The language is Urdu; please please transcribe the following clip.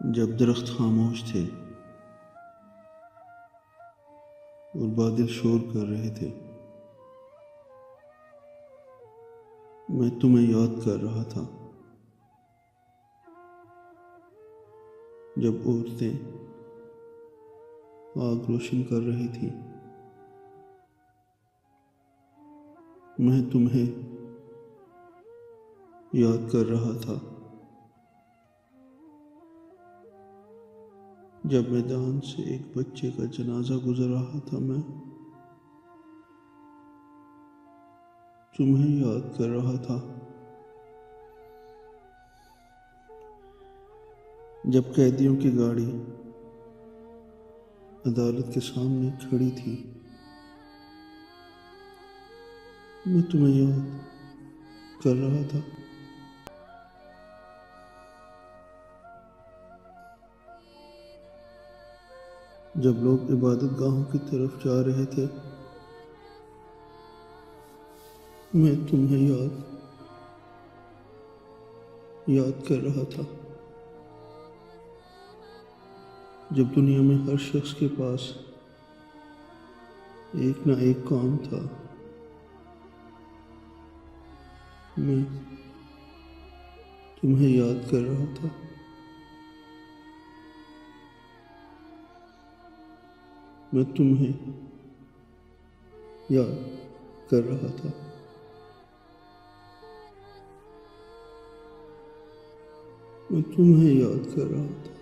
جب درخت خاموش تھے اور بادل شور کر رہے تھے، میں تمہیں یاد کر رہا تھا۔ جب عورتیں آگ روشن کر رہی تھیں، میں تمہیں یاد کر رہا تھا۔ جب میدان سے ایک بچے کا جنازہ گزر رہا تھا، میں تمہیں یاد کر رہا تھا۔ جب قیدیوں کی گاڑی عدالت کے سامنے کھڑی تھی، میں تمہیں یاد کر رہا تھا۔ جب لوگ عبادت گاہوں کی طرف جا رہے تھے، میں تمہیں یاد کر رہا تھا۔ جب دنیا میں ہر شخص کے پاس ایک نہ ایک کام تھا، میں تمہیں یاد کر رہا تھا۔ میں تمہیں یاد کر رہا تھا۔ میں تمہیں یاد کر رہا تھا۔